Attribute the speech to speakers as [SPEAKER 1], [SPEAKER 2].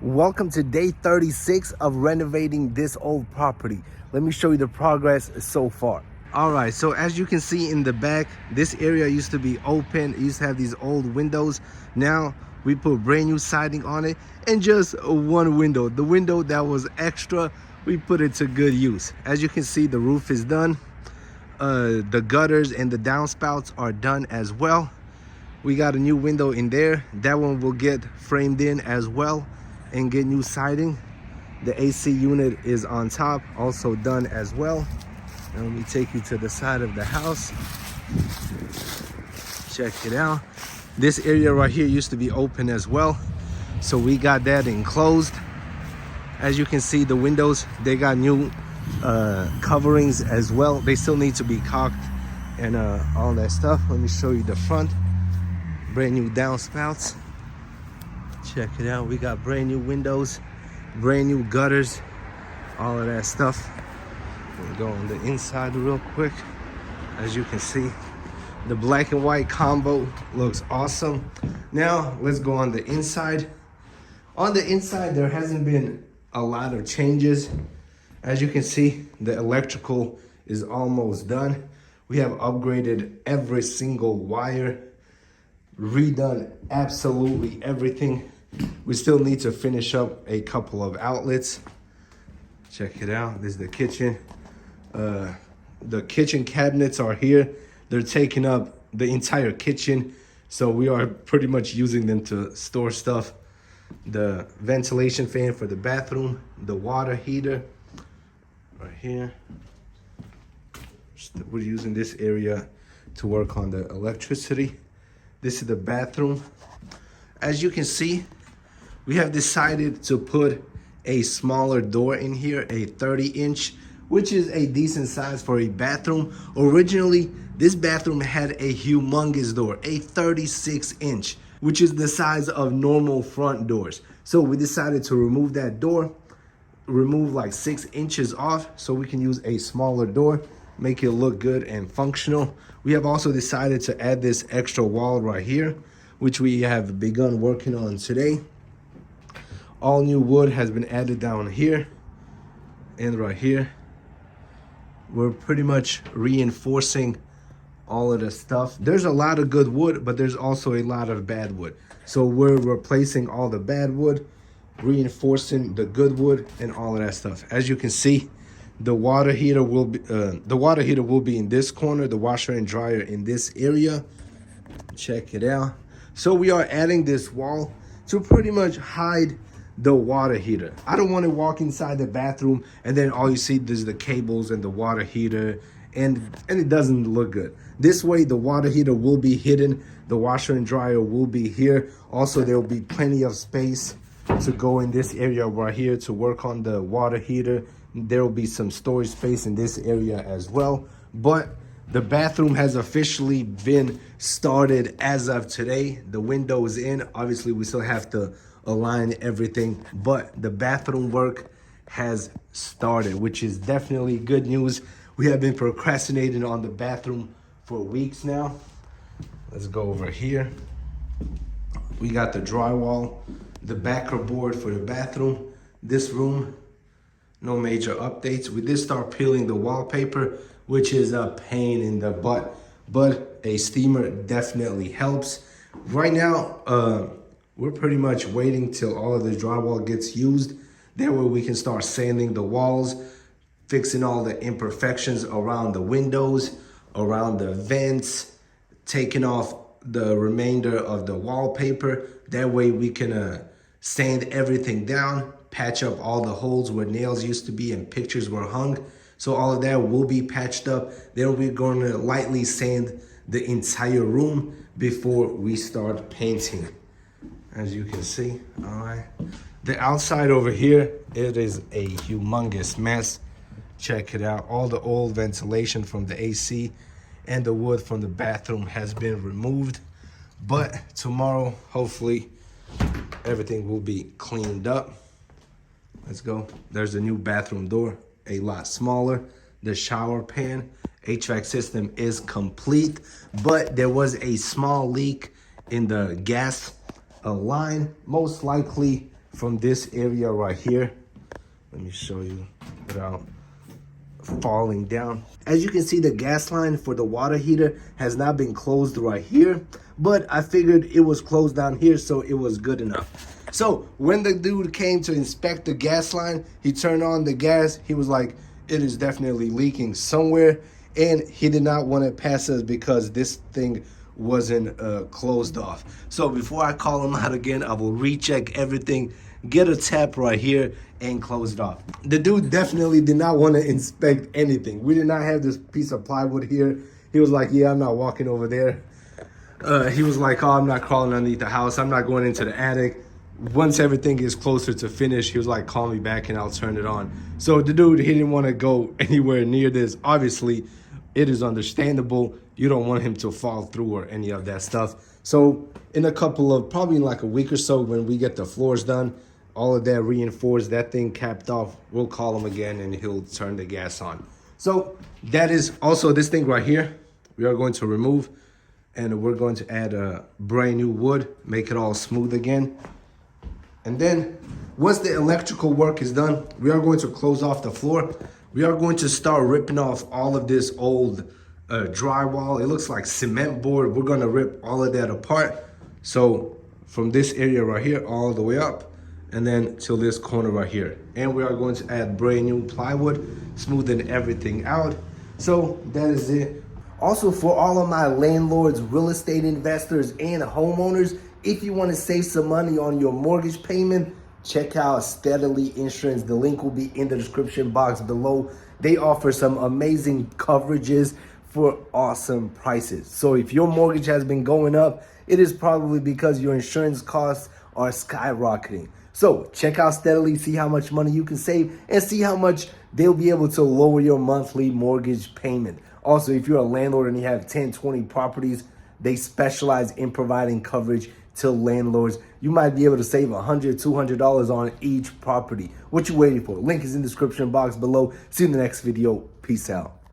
[SPEAKER 1] Welcome to day 36 of renovating this old property. Let me show you the progress so far. All right, so as you can see in the back, this area used to be open. It used to have these old windows. Now we put brand new siding on it and just one window. The window that was extra, we put it to good use. As you can see, the roof is done. The gutters and the downspouts are done as well. We got a new window in there. That one will get framed in as well and get new siding. The AC unit is on top, also done as well. And let me take you to the side of the house. Check it out. This area right here used to be open as well, so we got that enclosed. As you can see, the windows, they got new coverings as well. They still need to be caulked and all that stuff. Let me show you the front. Brand new downspouts. Check it out. We got brand new windows, brand new gutters, all of that stuff. We'll go on the inside real quick. As you can see, the black and white combo looks awesome. Now let's go on the inside. On the inside, there hasn't been a lot of changes. As you can see, the electrical is almost done. We have upgraded every single wire, redone absolutely everything. We still need to finish up a couple of outlets. Check it out. This is the kitchen. The kitchen cabinets are here. They're taking up the entire kitchen, so we are pretty much using them to store stuff. The ventilation fan for the bathroom, the water heater right here. We're using this area to work on the electricity. This is the bathroom. As you can see, we have decided to put a smaller door in here, a 30-inch, which is a decent size for a bathroom. Originally, this bathroom had a humongous door, a 36-inch, which is the size of normal front doors. So we decided to remove that door, remove like 6 inches off so we can use a smaller door, make it look good and functional. We have also decided to add this extra wall right here, which we have begun working on today. All new wood has been added down here and right here. We're pretty much reinforcing all of the stuff. There's a lot of good wood, but there's also a lot of bad wood. So we're replacing all the bad wood, reinforcing the good wood and all of that stuff. As you can see, the water heater will be in this corner, the washer and dryer in this area. Check it out. So we are adding this wall to pretty much hide the water heater. I don't want to walk inside the bathroom and then all you see is the cables and the water heater, and it doesn't look good. This way, the water heater will be hidden. The washer and dryer will be here. Also, there will be plenty of space to go in this area right here to work on the water heater. There will be some storage space in this area as well. But the bathroom has officially been started as of today. The window is in. Obviously, we still have to align everything, but the bathroom work has started, which is definitely good news. We have been procrastinating on the bathroom for weeks now. Let's go over here. We got the drywall, the backer board for the bathroom. This room, no major updates. We did start peeling the wallpaper, which is a pain in the butt, but a steamer definitely helps. Right now, we're pretty much waiting till all of the drywall gets used. That way we can start sanding the walls, fixing all the imperfections around the windows, around the vents, taking off the remainder of the wallpaper. That way we can sand everything down, patch up all the holes where nails used to be and pictures were hung. So all of that will be patched up. Then we're going to lightly sand the entire room before we start painting. As you can see, all right. The outside over here, it is a humongous mess. Check it out. All the old ventilation from the AC and the wood from the bathroom has been removed. But tomorrow, hopefully, everything will be cleaned up. Let's go. There's a new bathroom door, a lot smaller. The shower pan, HVAC system is complete, but there was a small leak in the gas line, most likely from this area right here. Let me show you without falling down. As you can see, the gas line for the water heater has not been closed right here, but I figured it was closed down here, so it was good enough. So when the dude came to inspect the gas line, he turned on the gas. He was like, it is definitely leaking somewhere, and he did not want to pass us because this thing wasn't closed off. So before I call him out again, I will recheck everything, get a tap right here, and close it off. The dude definitely did not want to inspect anything. We did not have this piece of plywood here. He was like, yeah, I'm not walking over there. He was like, oh, I'm not crawling underneath the house. I'm not going into the attic. Once everything is closer to finish, he was like, call me back and I'll turn it on. So the dude, he didn't want to go anywhere near this. Obviously, it is understandable. You don't want him to fall through or any of that stuff. So in a couple of, probably in like a week or so, when we get the floors done, all of that reinforced, that thing capped off, we'll call him again and he'll turn the gas on. So that is also this thing right here. We are going to remove, and we're going to add a brand new wood, make it all smooth again. And then once the electrical work is done, we are going to close off the floor. We are going to start ripping off all of this old drywall. It looks like cement board. We're going to rip all of that apart. So from this area right here all the way up, and then till this corner right here. And we are going to add brand new plywood, smoothing everything out. So that is it. Also, for all of my landlords, real estate investors, and homeowners, if you want to save some money on your mortgage payment, check out Steadily Insurance. The link will be in the description box below. They offer some amazing coverages for awesome prices. So if your mortgage has been going up, it is probably because your insurance costs are skyrocketing. So check out Steadily, see how much money you can save, and see how much they'll be able to lower your monthly mortgage payment. Also, if you're a landlord and you have 10, 20 properties, they specialize in providing coverage to landlords. You might be able to save $100, $200 on each property. What you waiting for? Link is in the description box below. See you in the next video. Peace out.